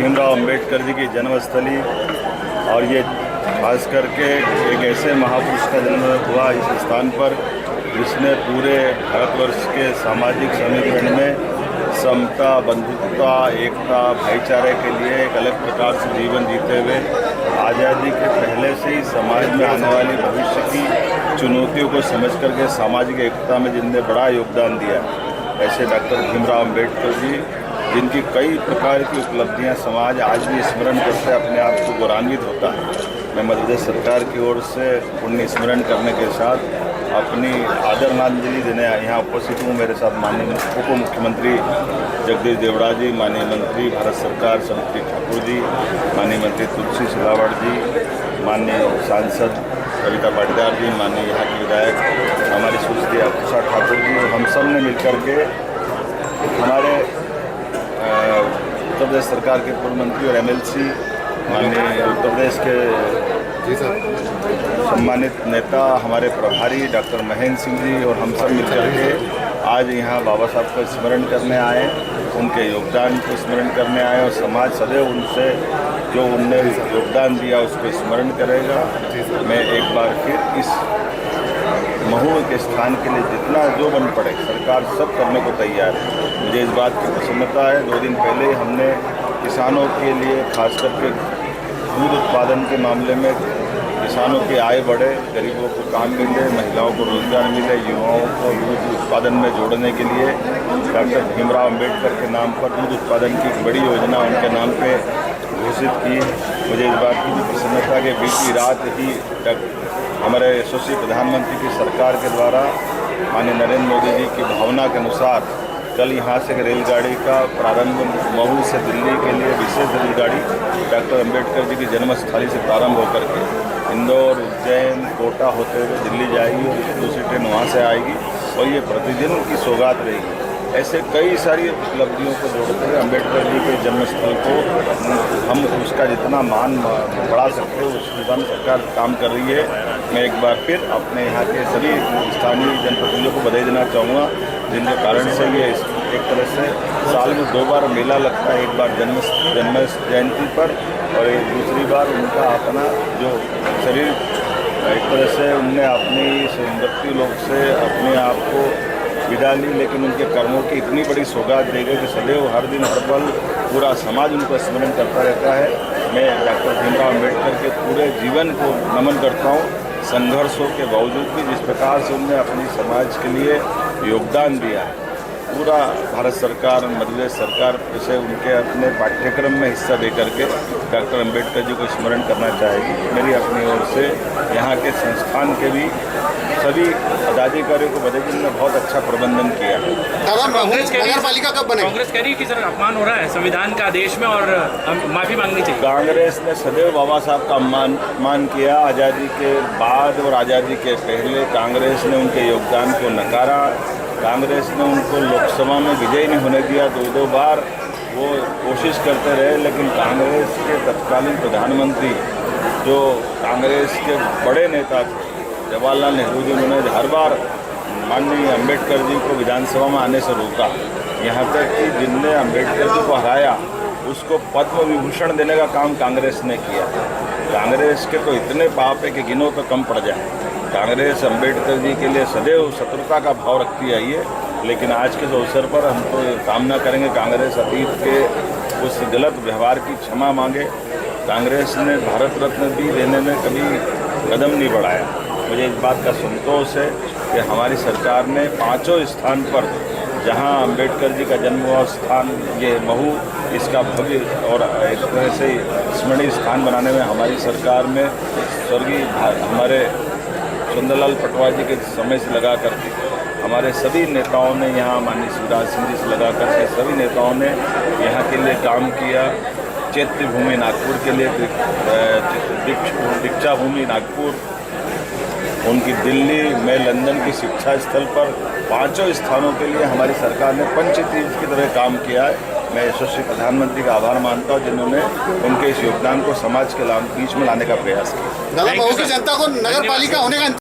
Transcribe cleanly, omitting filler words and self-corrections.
भीमराव अंबेडकर जी की जन्मस्थली और ये खास करके एक ऐसे महापुरुष का जन्म हुआ इस स्थान पर जिसने पूरे भारतवर्ष के सामाजिक समीकरण में समता, बंधुत्व, एकता, भाईचारे के लिए एक अलग प्रकार से जीवन जीते हुए आज़ादी के पहले से ही समाज में आने वाली भविष्य की चुनौतियों को समझ करके सामाजिक एकता में जिनने बड़ा योगदान दिया, ऐसे डॉक्टर भीमराव अंबेडकर जी जिनकी कई प्रकार की उपलब्धियां समाज आज भी स्मरण करते अपने आप को गौरवान्वित होता है। मैं मध्य प्रदेश सरकार की ओर से पुण्य स्मरण करने के साथ अपनी आदरांजलि देने यहाँ उपस्थित हूँ। मेरे साथ माननीय उप मुख्यमंत्री जगदीश देवड़ा जी, माननीय मंत्री भारत सरकार समिति ठाकुर जी, माननीय मंत्री तुलसी सिलावट जी, माननीय सांसद कविता पाटीदार जी, माननीय यहाँ की विधायक हमारी सुश्री अपूषा ठाकुर जी, हम सब ने मिलकर के हमारे उत्तर प्रदेश सरकार के पूर्व मंत्री और एमएलसी माननीय उत्तर प्रदेश के सम्मानित नेता हमारे प्रभारी डॉक्टर महेंद्र सिंह जी और हम सब मिलकर के आज यहाँ बाबा साहब का स्मरण करने आए, उनके योगदान को स्मरण करने आए और समाज सदैव उनसे जो उनने योगदान दिया उसको स्मरण करेगा। मैं एक बार फिर इस महू के स्थान के लिए जितना जो बन पड़े सरकार सब करने को तैयार है। मुझे इस बात की प्रसन्नता है, 2 दिन पहले ही हमने किसानों के लिए खास करके दूध उत्पादन के मामले में किसानों की आय बढ़े, गरीबों को काम मिले, महिलाओं को रोजगार मिले, युवाओं को दूध उत्पादन में जोड़ने के लिए डॉक्टर भीमराव अंबेडकर के नाम पर दूध उत्पादन की एक बड़ी योजना उनके नाम पे घोषित की। मुझे इस बात की भी प्रसन्नता कि बीती रात ही हमारे यशस्वी प्रधानमंत्री की सरकार के द्वारा माननीय नरेंद्र मोदी जी की भावना के अनुसार कल यहाँ से रेलगाड़ी का प्रारंभ महू से दिल्ली के लिए विशेष रेलगाड़ी डॉक्टर अंबेडकर जी की जन्मस्थली से प्रारंभ होकर के इंदौर, उज्जैन, कोटा होते हुए दिल्ली जाएगी और दूसरी ट्रेन वहाँ से आएगी और ये प्रतिदिन की सौगात रहेगी। ऐसे कई सारी उपलब्धियों को जोड़ते हुए अंबेडकर जी के जन्मस्थल को हम उसका जितना मान बढ़ा सकते हो उस दिशा में सरकार काम कर रही है। मैं एक बार फिर अपने यहाँ के सभी स्थानीय जनप्रतिनिधियों को बधाई देना चाहूँगा जिनके कारण से ये एक तरह से साल में 2 बार मेला लगता है, एक बार जन्म जयंती पर और एक दूसरी बार उनका अपना जो शरीर एक तरह से उनने अपनी मृत्यु लोक से अपने आप को विदा ली, लेकिन उनके कर्मों की इतनी बड़ी सौगात दे गई कि सदैव हर दिन हर पल पूरा समाज उनको स्मरण करता रहता है। मैं डॉक्टर भीमराव अंबेडकर के पूरे जीवन को नमन करता हूँ। संघर्षों के बावजूद भी जिस प्रकार से उन्होंने अपनी समाज के लिए योगदान दिया है, पूरा भारत सरकार, मध्य प्रदेश सरकार इसे उनके अपने पाठ्यक्रम में हिस्सा दे करके डॉक्टर अंबेडकर जी को स्मरण करना चाहेगी। मेरी अपनी ओर से यहाँ के संस्थान के भी सभी पदाधिकारियों को बधाई, जिन्होंने बहुत अच्छा प्रबंधन किया है। नगरपालिका कब बने? कांग्रेस कह रही है कि सर अपमान हो रहा है संविधान का आदेश में और माफी मांगनी चाहिए। कांग्रेस ने सदैव बाबा साहब का अपमान किया। आज़ादी के बाद और आज़ादी के पहले कांग्रेस ने उनके योगदान को नकारा। कांग्रेस ने उनको लोकसभा में विजयी नहीं होने दिया, 2 बार वो कोशिश करते रहे, लेकिन कांग्रेस के तत्कालीन प्रधानमंत्री जो कांग्रेस के बड़े नेता थे जवाहरलाल नेहरू जी, उन्होंने हर बार माननीय अंबेडकर जी को विधानसभा में आने से रोका। यहाँ तक कि जिनने अंबेडकर जी को हराया उसको पद्म विभूषण देने का काम कांग्रेस ने किया। कांग्रेस के तो इतने पाप है कि गिनो तो कम पड़ जाए। कांग्रेस अंबेडकर जी के लिए सदैव शत्रुता का भाव रखती आई है, लेकिन आज के अवसर पर हम तो कामना करेंगे कांग्रेस अतीत के उस गलत व्यवहार की क्षमा मांगे। कांग्रेस ने भारत रत्न भी देने में कभी कदम नहीं बढ़ाया। मुझे इस बात का संतोष है कि हमारी सरकार ने 5 स्थान पर जहां अंबेडकर जी का जन्म हुआ स्थान ये महू, इसका भव्य और एक तरह से स्मरणीय स्थान बनाने में हमारी सरकार में स्वर्गीय हमारे सुंदरलाल पटवा जी के समय से लगा करके हमारे सभी नेताओं ने यहाँ माननीय शिवराज सिंह जी से लगा करके सभी नेताओं ने यहाँ के लिए काम किया। चैत्य भूमि नागपुर के लिए, दीक्षा भूमि नागपुर, उनकी दिल्ली में लंदन की शिक्षा स्थल पर 5 स्थानों के लिए हमारी सरकार ने पंचतीर्थ की तरह काम किया है। मैं यशस्वी प्रधानमंत्री का आभार मानता हूं जिन्होंने उनके इस योगदान को समाज के बीच में लाने का प्रयास किया। जनता को नगर पालिका होने का